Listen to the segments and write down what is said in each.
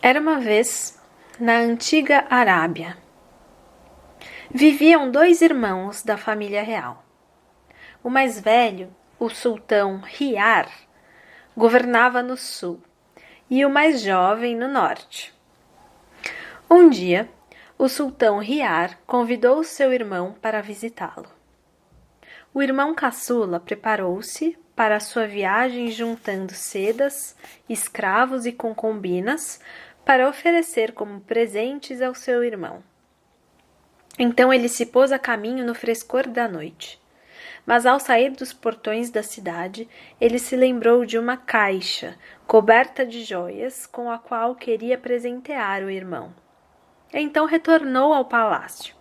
Era uma vez, na antiga Arábia, viviam dois irmãos da família real. O mais velho, o sultão Riyar, governava no sul e o mais jovem no norte. Um dia, o sultão Riyar convidou seu irmão para visitá-lo. O irmão caçula preparou-se para sua viagem juntando sedas, escravos e concubinas para oferecer como presentes ao seu irmão. Então ele se pôs a caminho no frescor da noite. Mas ao sair dos portões da cidade, ele se lembrou de uma caixa coberta de joias com a qual queria presentear o irmão. Então retornou ao palácio.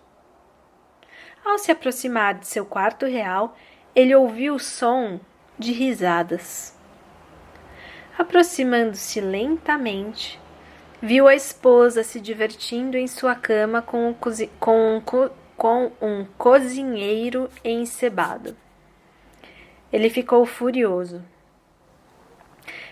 Ao se aproximar de seu quarto real, ele ouviu o som de risadas. Aproximando-se lentamente, viu a esposa se divertindo em sua cama com um cozinheiro encebado. Ele ficou furioso.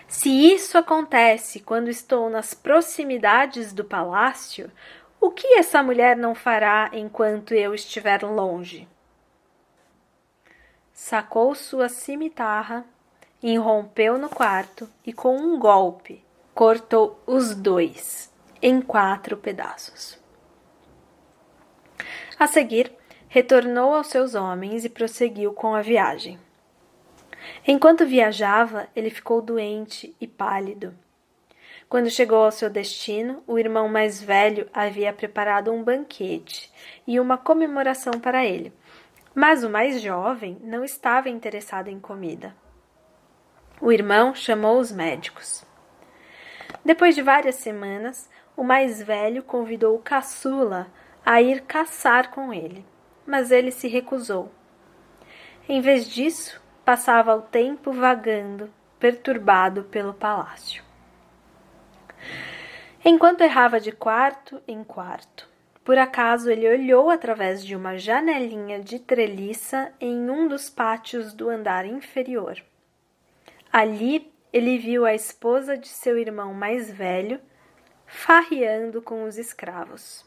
Se isso acontece quando estou nas proximidades do palácio, o que essa mulher não fará enquanto eu estiver longe? Sacou sua cimitarra, irrompeu no quarto e com um golpe cortou os dois em 4 pedaços. A seguir, retornou aos seus homens e prosseguiu com a viagem. Enquanto viajava, ele ficou doente e pálido. Quando chegou ao seu destino, o irmão mais velho havia preparado um banquete e uma comemoração para ele, mas o mais jovem não estava interessado em comida. O irmão chamou os médicos. Depois de várias semanas, o mais velho convidou o caçula a ir caçar com ele, mas ele se recusou. Em vez disso, passava o tempo vagando, perturbado pelo palácio. Enquanto errava de quarto em quarto, por acaso ele olhou através de uma janelinha de treliça em um dos pátios do andar inferior. Ali ele viu a esposa de seu irmão mais velho farreando com os escravos.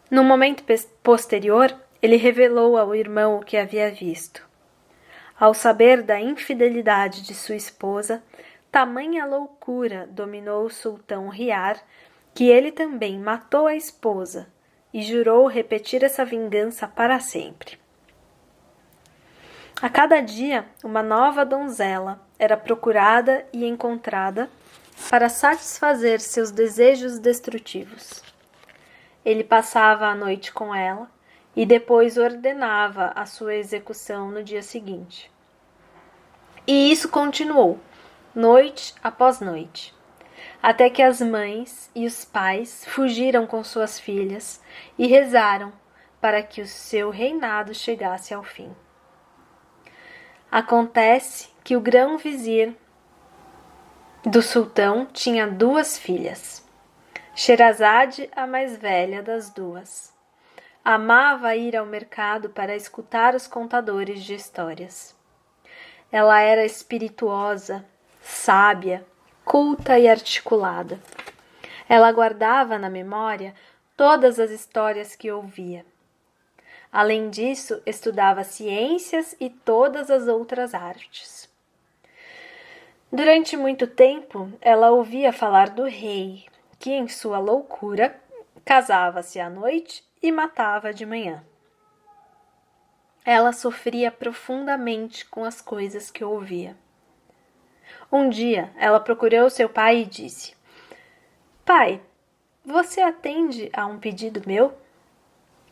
No momento posterior, ele revelou ao irmão o que havia visto. Ao saber da infidelidade de sua esposa, tamanha loucura dominou o sultão Riyar que ele também matou a esposa e jurou repetir essa vingança para sempre. A cada dia, uma nova donzela era procurada e encontrada para satisfazer seus desejos destrutivos. Ele passava a noite com ela e depois ordenava a sua execução no dia seguinte. E isso continuou, noite após noite, até que as mães e os pais fugiram com suas filhas e rezaram para que o seu reinado chegasse ao fim. Acontece que o grão-vizir do sultão tinha 2 filhas. Sherazade, a mais velha das 2, amava ir ao mercado para escutar os contadores de histórias. Ela era espirituosa, sábia, culta e articulada. Ela guardava na memória todas as histórias que ouvia. Além disso, estudava ciências e todas as outras artes. Durante muito tempo, ela ouvia falar do rei, que em sua loucura casava-se à noite e matava de manhã. Ela sofria profundamente com as coisas que ouvia. Um dia, ela procurou seu pai e disse: "Pai, você atende a um pedido meu?"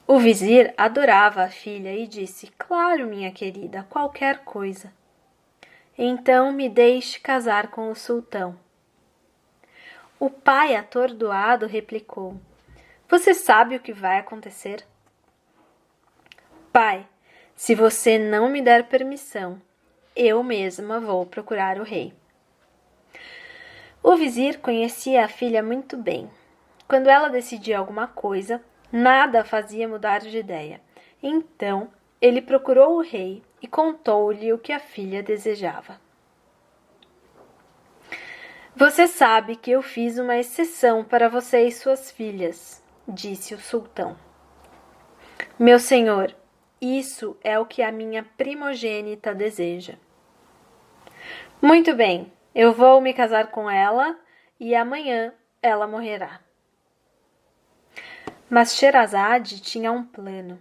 O vizir adorava a filha e disse: "Claro, minha querida, qualquer coisa." "Então me deixe casar com o sultão." O pai, atordoado, replicou: "Você sabe o que vai acontecer?" "Pai, se você não me der permissão, eu mesma vou procurar o rei." O vizir conhecia a filha muito bem. Quando ela decidia alguma coisa, nada a fazia mudar de ideia. Então, ele procurou o rei e contou-lhe o que a filha desejava. Você sabe que eu fiz uma exceção para você e suas filhas, disse o sultão. Meu senhor, isso é o que a minha primogênita deseja. Muito bem, eu vou me casar com ela e amanhã ela morrerá. Mas Sherazade tinha um plano.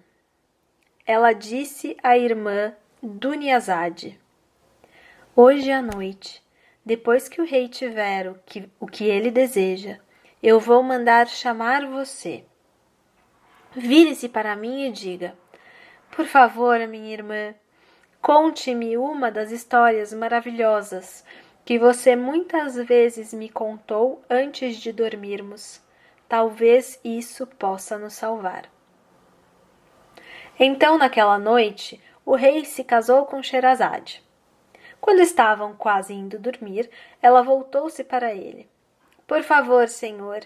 Ela disse à irmã Duniazade: Hoje à noite, depois que o rei tiver o que ele deseja, eu vou mandar chamar você. Vire-se para mim e diga: Por favor, minha irmã, conte-me uma das histórias maravilhosas que você muitas vezes me contou antes de dormirmos. Talvez isso possa nos salvar. Então, naquela noite, o rei se casou com Sherazade. Quando estavam quase indo dormir, ela voltou-se para ele. Por favor, senhor,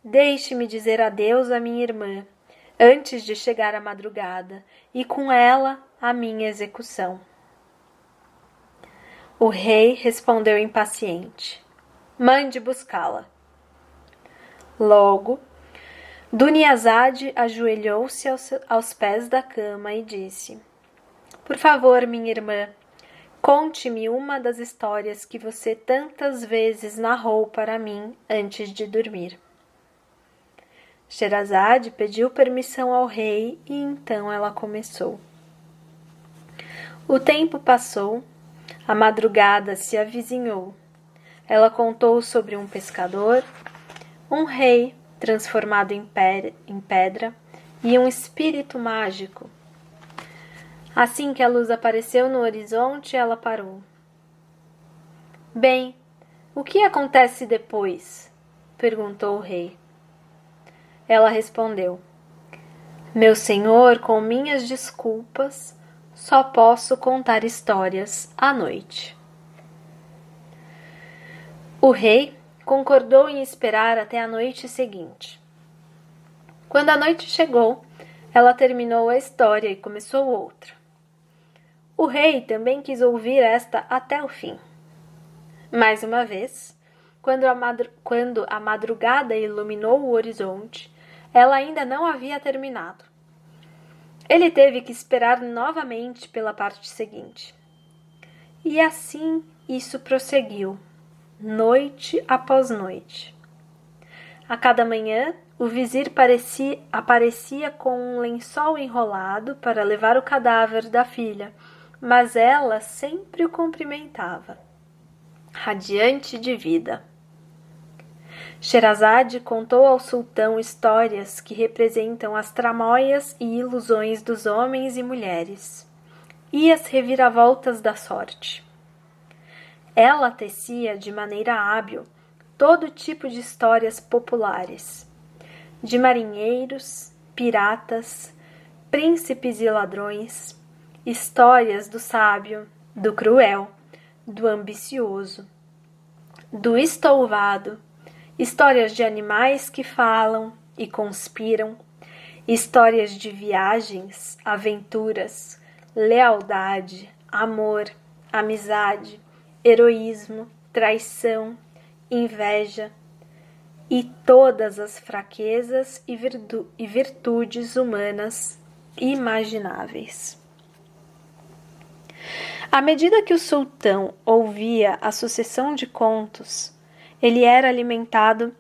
deixe-me dizer adeus à minha irmã, antes de chegar a madrugada, e com ela a minha execução. O rei respondeu impaciente: Mande buscá-la. Logo, Duniazade ajoelhou-se aos pés da cama e disse: Por favor, minha irmã, conte-me uma das histórias que você tantas vezes narrou para mim antes de dormir. Sherazade pediu permissão ao rei e então ela começou. O tempo passou, a madrugada se avizinhou. Ela contou sobre um pescador, um rei transformado em pedra e um espírito mágico. Assim que a luz apareceu no horizonte, ela parou. Bem, o que acontece depois? Perguntou o rei. Ela respondeu: Meu senhor, com minhas desculpas, só posso contar histórias à noite. O rei concordou em esperar até a noite seguinte. Quando a noite chegou, ela terminou a história e começou outra. O rei também quis ouvir esta até o fim. Mais uma vez, quando a madrugada iluminou o horizonte, ela ainda não havia terminado. Ele teve que esperar novamente pela parte seguinte. E assim isso prosseguiu, noite após noite. A cada manhã, o vizir aparecia com um lençol enrolado para levar o cadáver da filha, mas ela sempre o cumprimentava, radiante de vida. Sherazade contou ao sultão histórias que representam as tramóias e ilusões dos homens e mulheres, e as reviravoltas da sorte. Ela tecia de maneira hábil todo tipo de histórias populares, de marinheiros, piratas, príncipes e ladrões, histórias do sábio, do cruel, do ambicioso, do estouvado, histórias de animais que falam e conspiram, histórias de viagens, aventuras, lealdade, amor, amizade, heroísmo, traição, inveja e todas as fraquezas e virtudes humanas imagináveis. À medida que o sultão ouvia a sucessão de contos, ele era alimentado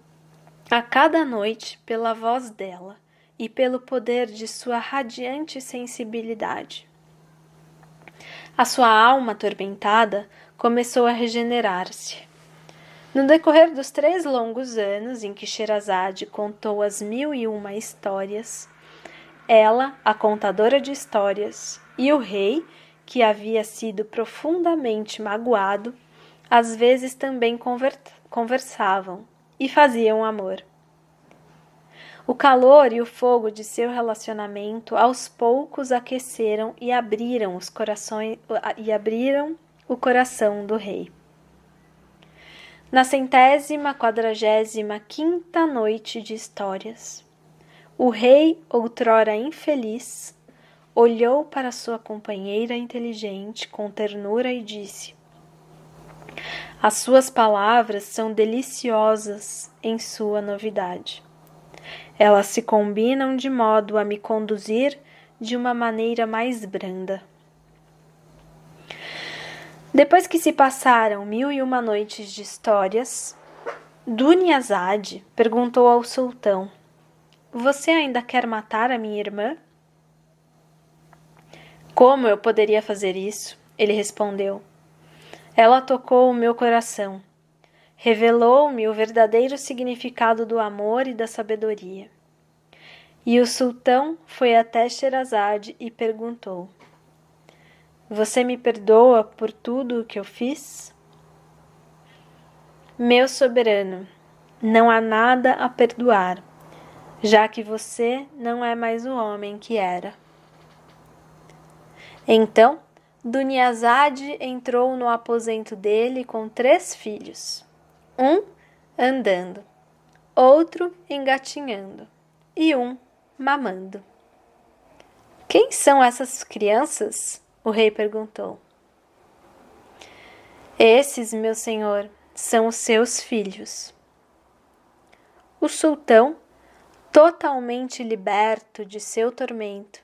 a cada noite pela voz dela e pelo poder de sua radiante sensibilidade. A sua alma atormentada começou a regenerar-se. No decorrer dos 3 longos anos em que Sherazade contou as 1001 histórias, ela, a contadora de histórias, e o rei, que havia sido profundamente magoado, às vezes também conversavam e faziam amor. O calor e o fogo de seu relacionamento aos poucos aqueceram e abriram o coração do rei. Na 145ª noite de histórias, o rei, outrora infeliz, olhou para sua companheira inteligente com ternura e disse: As suas palavras são deliciosas em sua novidade. Elas se combinam de modo a me conduzir de uma maneira mais branda. Depois que se passaram 1001 noites de histórias, Dunyazad perguntou ao sultão: "Você ainda quer matar a minha irmã?" "Como eu poderia fazer isso?" ele respondeu. "Ela tocou o meu coração, revelou-me o verdadeiro significado do amor e da sabedoria." E o sultão foi até Sherazade e perguntou: "Você me perdoa por tudo o que eu fiz?" "Meu soberano, não há nada a perdoar, já que você não é mais o homem que era." Então, Dunyazad entrou no aposento dele com 3 filhos, um andando, outro engatinhando e um mamando. "Quem são essas crianças?" o rei perguntou. "Esses, meu senhor, são os seus filhos." O sultão, totalmente liberto de seu tormento,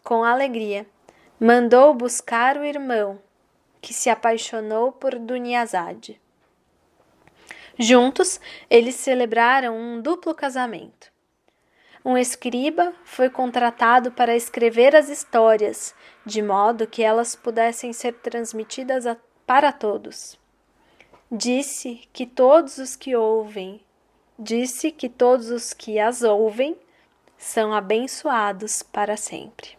com alegria, mandou buscar o irmão, que se apaixonou por Dunyazad. Juntos, eles celebraram um duplo casamento. Um escriba foi contratado para escrever as histórias, de modo que elas pudessem ser transmitidas para todos. Disse que todos os que as ouvem são abençoados para sempre.